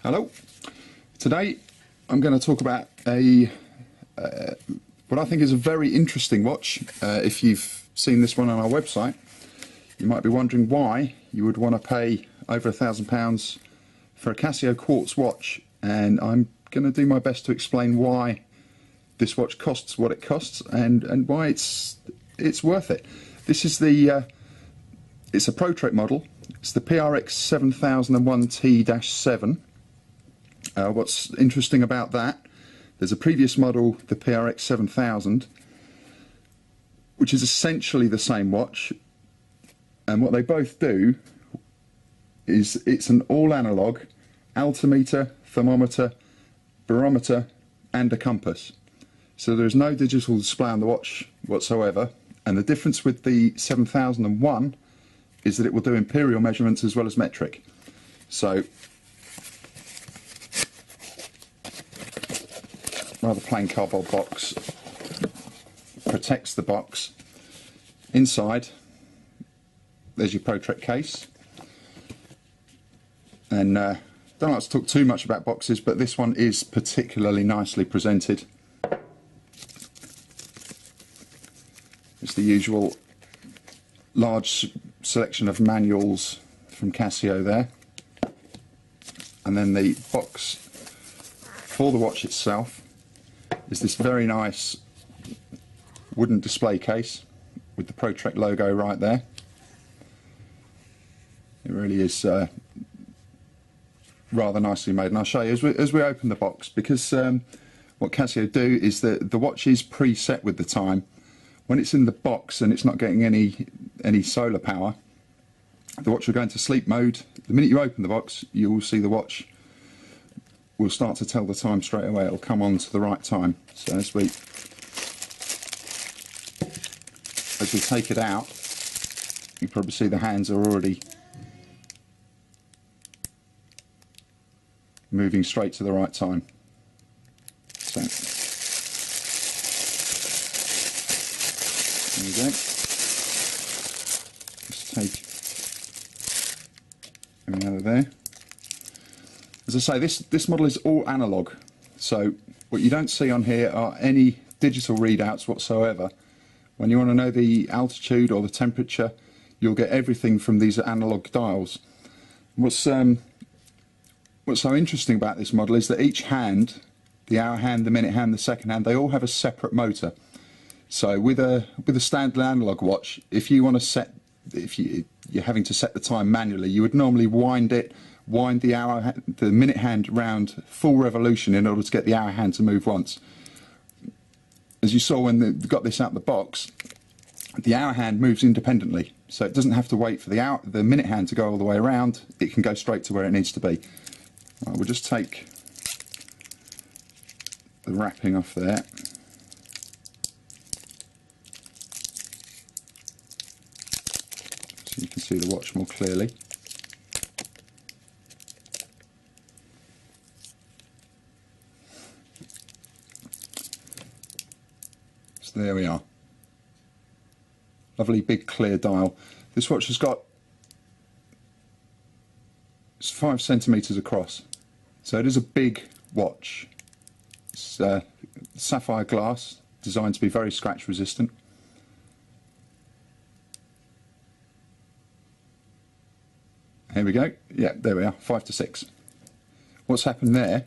Hello. Today I'm going to talk about a what I think is a very interesting watch. If you've seen this one on our website, you might be wondering why you would want to pay over £1,000 for a Casio quartz watch, and I'm going to do my best to explain why this watch costs what it costs and why it's worth it. This is the it's a Pro Trek model. It's the PRX 7001T-7. What's interesting about that, there's a previous model, the PRX 7000, which is essentially the same watch, and what they both do is it's an all analog altimeter, thermometer, barometer and a compass. So there's no digital display on the watch whatsoever, and the difference with the 7001 is that it will do imperial measurements as well as metric. So rather plain cardboard box protects the box. Inside there's your Pro Trek case, and don't like to talk too much about boxes, but this one is particularly nicely presented. It's the usual large selection of manuals from Casio there, and then the box for the watch itself is this very nice wooden display case with the Pro Trek logo right there. It really is rather nicely made, and I'll show you as we open the box, because what Casio do is that the watch is preset with the time. When it's in the box and it's not getting any solar power, the watch will go into sleep mode. The minute you open the box, you will see the watch will start to tell the time straight away. It'll come on to the right time. So as we take it out, you probably see the hands are already moving straight to the right time. So there you go. Just take everything out of there. As I say, this model is all analog, so what you don't see on here are any digital readouts whatsoever. When you want to know the altitude or the temperature, you'll get everything from these analog dials. What's so interesting about this model is that each hand, the hour hand, the minute hand, the second hand, they all have a separate motor. So with a standard analog watch, if you want to you're having to set the time manually, you would normally wind the minute hand round full revolution in order to get the hour hand to move once. As you saw when they got this out of the box, the hour hand moves independently, so it doesn't have to wait for the minute hand to go all the way around. It can go straight to where it needs to be. Right, we'll just take the wrapping off there. So you can see the watch more clearly. So there we are. Lovely big clear dial. This watch has got, it's 5 centimetres across, so it is a big watch. It's sapphire glass, designed to be very scratch resistant. Here we go. Yeah, there we are, 5 to 6. What's happened there?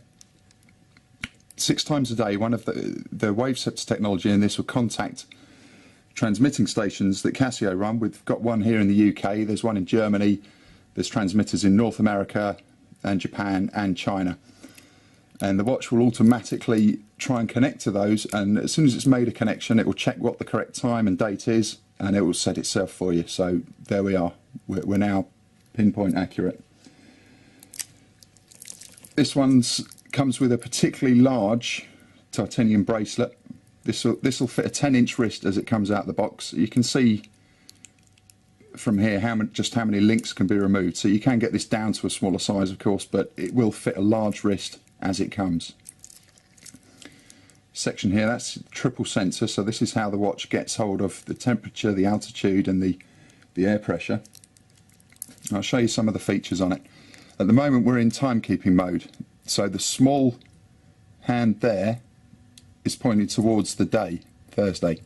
6 times a day, one of the waveceptor technology in this will contact transmitting stations that Casio run. We've got one here in the UK, there's one in Germany, there's transmitters in North America and Japan and China. And the watch will automatically try and connect to those, and as soon as it's made a connection, it will check what the correct time and date is, and it will set itself for you. So there we are, we're now pinpoint accurate. This one's comes with a particularly large titanium bracelet. This will fit a 10-inch wrist as it comes out of the box. You can see from here just how many links can be removed. So you can get this down to a smaller size, of course, but it will fit a large wrist as it comes. Section here, that's triple sensor. So this is how the watch gets hold of the temperature, the altitude, and the air pressure. I'll show you some of the features on it. At the moment we're in timekeeping mode, so the small hand there is pointing towards the day, Thursday.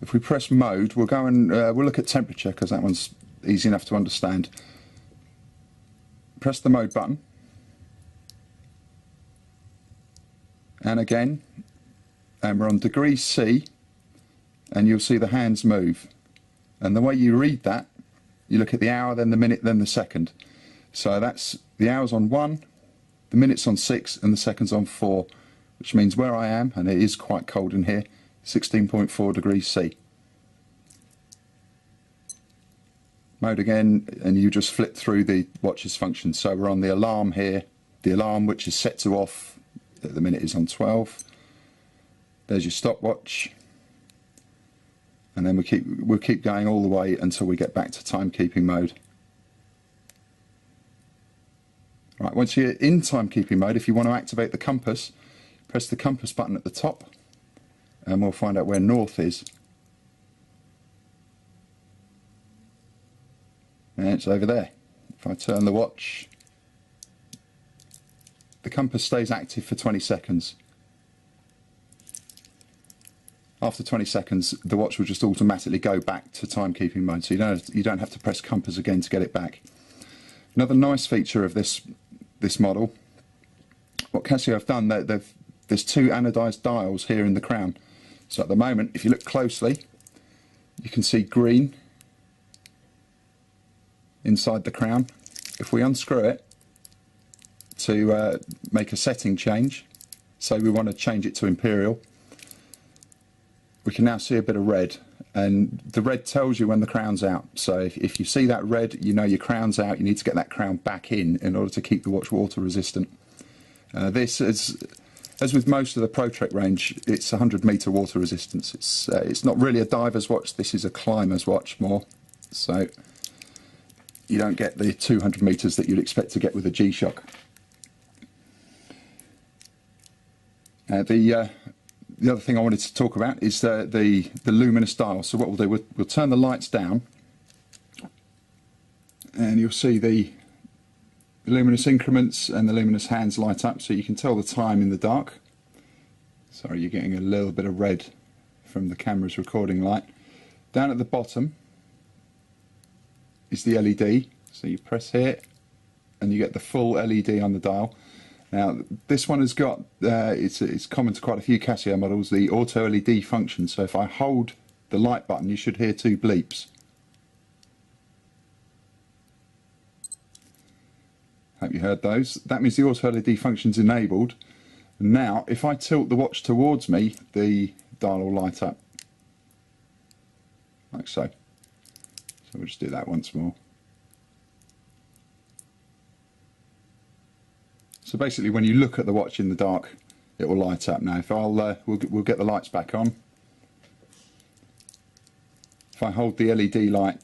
If we press mode, we'll go and we'll look at temperature, because that one's easy enough to understand. Press the mode button, and again, and we're on degrees C, and you'll see the hands move. And the way you read that, you look at the hour, then the minute, then the second. So that's the hour's on 1, the minute's on 6, and the second's on 4, which means where I am, and it is quite cold in here, 16.4 degrees C. Mode again, and you just flip through the watch's functions. So we're on the alarm here, the alarm which is set to off at the minute is on 12. There's your stopwatch, and then we'll keep going all the way until we get back to timekeeping mode. Right, once you're in timekeeping mode, if you want to activate the compass, press the compass button at the top, and we'll find out where north is. And it's over there. If I turn the watch, the compass stays active for 20 seconds. After 20 seconds, the watch will just automatically go back to timekeeping mode, so you don't have to press compass again to get it back. Another nice feature of this model, what Casio have done, there's two anodized dials here in the crown. So at the moment, if you look closely, you can see green inside the crown. If we unscrew it to make a setting change, so we want to change it to imperial, we can now see a bit of red, and the red tells you when the crown's out. So if you see that red, you know your crown's out. You need to get that crown back in order to keep the watch water resistant. This is, as with most of the ProTrek range, it's 100-metre water resistance. It's not really a diver's watch, this is a climber's watch more. So you don't get the 200 metres that you'd expect to get with a G-Shock. The other thing I wanted to talk about is the luminous dial. So what we'll do, we'll turn the lights down, and you'll see the luminous increments and the luminous hands light up, so you can tell the time in the dark. Sorry, you're getting a little bit of red from the camera's recording light. Down at the bottom is the LED, so you press here and you get the full LED on the dial. Now this one has got, it's common to quite a few Casio models, the auto LED function. So if I hold the light button, you should hear two bleeps. Hope you heard those. That means the auto LED function's enabled. And now if I tilt the watch towards me, the dial will light up, like so. So we'll just do that once more. So basically when you look at the watch in the dark, it will light up. Now if we'll get the lights back on. If I hold the LED light,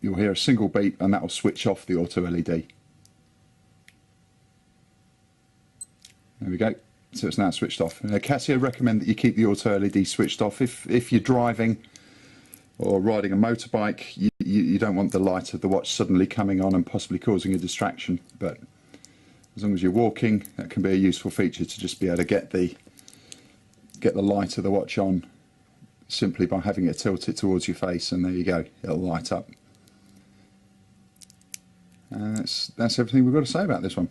you'll hear a single beep, and that will switch off the auto LED. There we go. So it's now switched off. Casio recommend that you keep the auto LED switched off if you're driving or riding a motorbike. You don't want the light of the watch suddenly coming on and possibly causing a distraction, but as long as you're walking, that can be a useful feature to just be able to get the light of the watch on simply by having it tilted towards your face, and there you go, it'll light up. And that's everything we've got to say about this one.